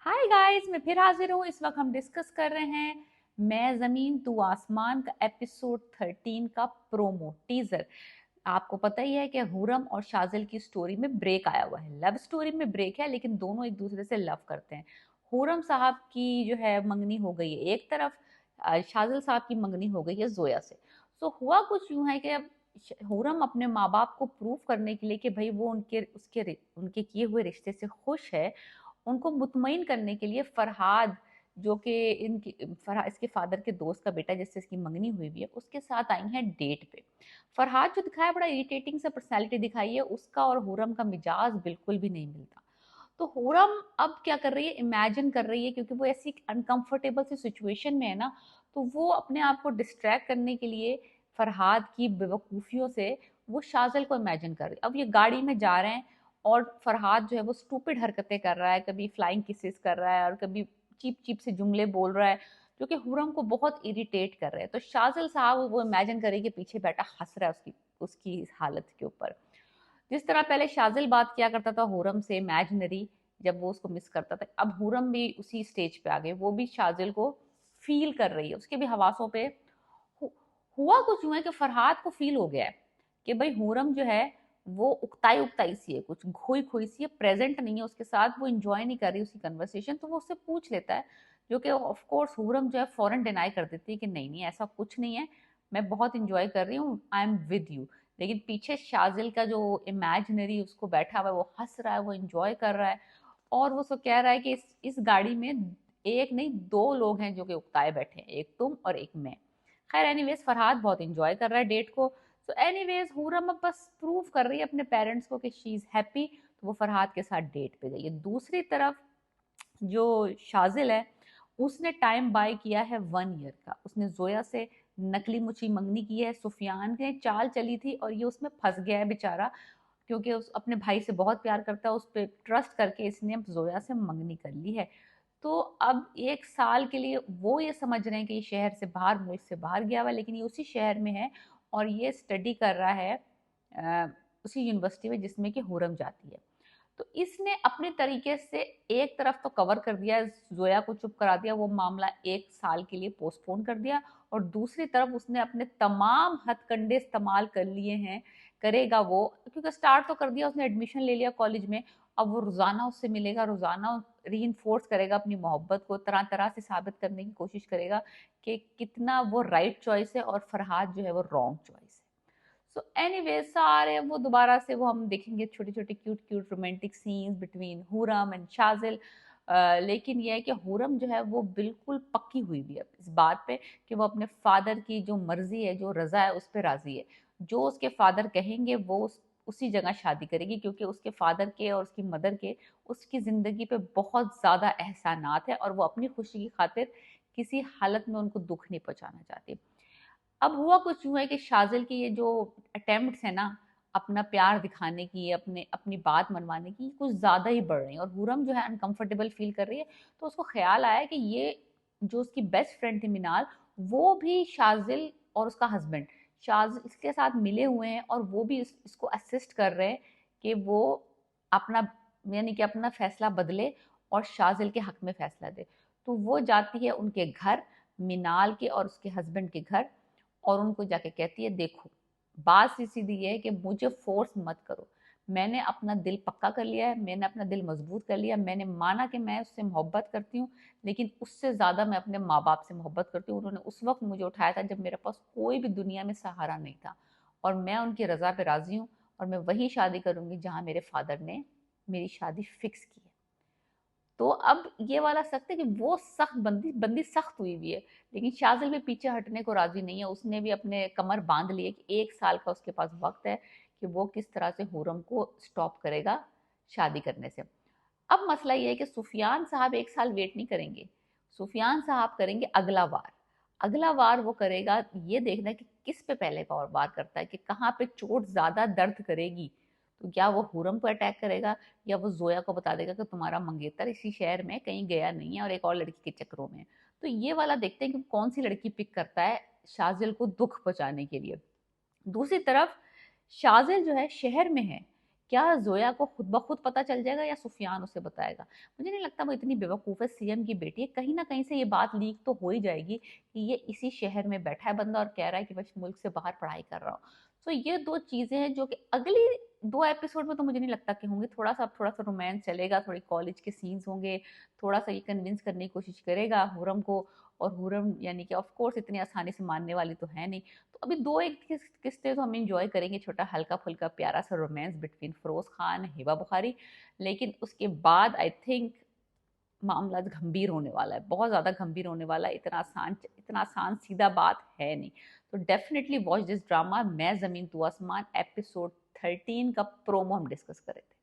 Hi guys, मैं फिर हाजिर हूँ। इस वक्त हम डिस्कस कर रहे हैं मैं जमीन तू आसमान का एपिसोड 13 का प्रोमो टीजर। आपको पता ही है कि हुरम और शाजिल की स्टोरी में ब्रेक आया हुआ है। लव स्टोरी में ब्रेक है, लेकिन दोनों एक दूसरे से लव करते हैं। हुरम साहब की जो है मंगनी हो गई है एक तरफ, शाजिल साहब की मंगनी हो गई है जोया से। सो हुआ कुछ यूं है कि अब हुरम अपने माँ बाप को प्रूव करने के लिए कि भाई वो उनके किए हुए रिश्ते से खुश है, उनको मुतमईन करने के लिए फरहाद, जो कि इसके फादर के दोस्त का बेटा जिससे इसकी मंगनी हुई भी है, उसके साथ आई हैं डेट पे। फरहाद जो दिखाया बड़ा इरिटेटिंग सा पर्सनैलिटी दिखाई है, उसका और हुरम का मिजाज बिल्कुल भी नहीं मिलता। तो हुरम अब क्या कर रही है, इमेजिन कर रही है, क्योंकि वो ऐसी अनकंफर्टेबल सी सिचुएशन में है ना, तो वो अपने आप को डिस्ट्रैक्ट करने के लिए फरहाद की बेवकूफ़ियों से वो शाजल को इमेजिन कर रही है। अब ये गाड़ी में जा रहे हैं और फरहाद जो है वो स्टूपिड हरकतें कर रहा है, कभी फ्लाइंग किसेस कर रहा है और कभी चीप चीप से जुमले बोल रहा है जो कि हुरम को बहुत इरिटेट कर रहे हैं। तो शाजिल साहब वो इमेजिन करे कि पीछे बैठा हंस रहा है उसकी उसकी इस हालत के ऊपर। जिस तरह पहले शाजिल बात किया करता था हुरम से इमेजिनरी, जब वो उसको मिस करता था, अब हुरम भी उसी स्टेज पे आ गए। वो भी शाजिल को फील कर रही है, उसके भी हवासों पे हु- हुआ कुछ यूं है कि फरहाद को फील हो गया है कि भाई हुरम जो है वो उकताई उकताई सी है, कुछ खोई खोई सी है, प्रेजेंट नहीं है उसके साथ, वो इंजॉय नहीं कर रही उसकी कन्वर्सेशन। तो वो उससे पूछ लेता है, जो कि ऑफ कोर्स हुरम जो है फौरन डिनाई कर देती है कि नहीं नहीं ऐसा कुछ नहीं है, मैं बहुत इंजॉय कर रही हूँ, आई एम विद यू। लेकिन पीछे शाजिल का जो इमेजिनरी उसको बैठा हुआ है, वो हंस रहा है, वो इंजॉय कर रहा है। और वो सब कह रहा है कि इस गाड़ी में एक नहीं दो लोग हैं जो कि उकताए बैठे हैं, एक तुम और एक मैं। खैर एनीवेज फरहाद बहुत इंजॉय कर रहा है डेट को। तो एनीवेज हुरम अब बस प्रूव कर रही है अपने पेरेंट्स को कि शी इज हैप्पी, तो वो फरहाद के साथ डेट पे गई है। दूसरी तरफ जो शाजिल है, उसने टाइम बाय किया है 1 ईयर का। उसने जोया से नकली मुची मंगनी की है, सुफियान ने चाल चली थी और ये उसमें फंस गया है बेचारा, क्योंकि उस अपने भाई से बहुत प्यार करता है, उस पर ट्रस्ट करके इसने अब जोया से मंगनी कर ली है। तो अब 1 साल के लिए वो ये समझ रहे हैं कि ये शहर से बाहर, मुल्क से बाहर गया हुआ है, लेकिन ये उसी शहर में है और ये स्टडी कर रहा है उसी यूनिवर्सिटी में जिसमें कि हुरम जाती है। तो इसने अपने तरीके से एक तरफ तो कवर कर दिया, जोया को चुप करा दिया, वो मामला 1 साल के लिए पोस्टपोन कर दिया। और दूसरी तरफ उसने अपने तमाम हथकंडे इस्तेमाल कर लिए हैं, करेगा वो, क्योंकि स्टार्ट तो कर दिया, उसने एडमिशन ले लिया कॉलेज में। अब वो रोजाना उससे मिलेगा, रोजाना री करेगा अपनी मोहब्बत को, तरह तरह से साबित करने की कोशिश करेगा कि कितना वो राइट चॉइस है और फरहाद जो है वो रॉन्ग चॉइस है। सो एनीवे सारे वो दोबारा से वो हम देखेंगे, छोटे छोटे cute cute romantic scenes between Huram and Shajil. लेकिन यह है कि हुरम जो है वो बिल्कुल पक्की हुई भी है इस बात पे कि वो अपने फादर की जो मर्जी है, जो रजा है, उस पर राजी है। जो उसके फादर कहेंगे वो उसी जगह शादी करेगी, क्योंकि उसके फादर के और उसकी मदर के उसकी ज़िंदगी पे बहुत ज़्यादा एहसानात है और वो अपनी खुशी की खातिर किसी हालत में उनको दुख नहीं पहुंचाना चाहती। अब हुआ कुछ यूं है कि शाजिल की ये जो अटेम्प्ट्स है ना अपना प्यार दिखाने की, अपने अपनी बात मनवाने की, कुछ ज्यादा ही बढ़ रही है और हुरम जो है अनकंफर्टेबल फील कर रही है। तो उसको ख्याल आया कि ये जो उसकी बेस्ट फ्रेंड थी मिनाल, वो भी शाजिल और उसका हस्बैंड शाजिल इसके साथ मिले हुए हैं और वो भी इसको असिस्ट कर रहे हैं कि वो अपना, यानी कि अपना फैसला बदले और शाजिल के हक में फैसला दे। तो वो जाती है उनके घर, मिनाल के और उसके हस्बैंड के घर, और उनको जाके कहती है देखो, बात सी सीधी ये है कि मुझे फोर्स मत करो, मैंने अपना दिल पक्का कर लिया है, मैंने अपना दिल मजबूत कर लिया, मैंने माना कि मैं उससे मोहब्बत करती हूँ, लेकिन उससे ज़्यादा मैं अपने माँ बाप से मोहब्बत करती हूँ। उन्होंने उस वक्त मुझे उठाया था जब मेरे पास कोई भी दुनिया में सहारा नहीं था, और मैं उनकी रज़ा पे राज़ी हूँ और मैं वही शादी करूँगी जहाँ मेरे फादर ने मेरी शादी फिक्स की है। तो अब ये वाला सख्त है कि वो सख्त बंदी बंदी सख्त हुई हुई है, लेकिन शाजिल भी पीछे हटने को राजी नहीं है। उसने भी अपने कमर बांध ली है कि 1 साल का उसके पास वक्त है कि वो किस तरह से हुरम को स्टॉप करेगा शादी करने से। अब मसला ये है कि सुफियान साहब 1 साल वेट नहीं करेंगे, सुफियान साहब करेंगे अगला वार। अगला वार वो करेगा ये देखना है कि किस पे पहले का और वार करता है, कि कहाँ पे चोट ज्यादा दर्द करेगी। तो क्या वो हुरम को अटैक करेगा, या वो जोया को बता देगा कि तुम्हारा मंगेतर इसी शहर में कहीं गया नहीं है और एक और लड़की के चक्करों में। तो ये वाला देखते हैं कि कौन सी लड़की पिक करता है शाजिल को दुख पहुंचाने के लिए। दूसरी तरफ शाजिल जो है शहर में है, क्या जोया को खुद ब खुद पता चल जाएगा या सुफियान उसे बताएगा? मुझे नहीं लगता वो इतनी बेवकूफ़ है, सीएम की बेटी है, कहीं न कहीं से ये बात लीक तो हो ही जाएगी कि ये इसी शहर में बैठा है बंदा और कह रहा है कि बस मुल्क से बाहर पढ़ाई कर रहा हूँ। तो ये 2 चीज़ें हैं जो कि अगली 2 एपिसोड में तो मुझे नहीं लगता कि होंगी, थोड़ा-सा रोमांस चलेगा, थोड़ी कॉलेज के सीन्स होंगे, थोड़ा-सा ये कन्विंस करने की कोशिश करेगा हुरम को, और हुरम यानी कि ऑफ कोर्स इतनी आसानी से मानने वाली तो है नहीं। तो अभी 2 एक किस्से तो हम एन्जॉय करेंगे, छोटा हल्का-फुल्का प्यारा-सा रोमांस बिटवीन फिरोज़ खान, हिबा बुखारी। लेकिन उसके बाद आई थिंक मामला गंभीर होने वाला है, बहुत ज़्यादा गंभीर होने वाला है, इतना आसान सीधा बात है नहीं। तो डेफिनिटली वॉच दिस ड्रामा मैं ज़मीन तू आसमान एपिसोड 13 का प्रोमो हम डिस्कस कर रहे थे।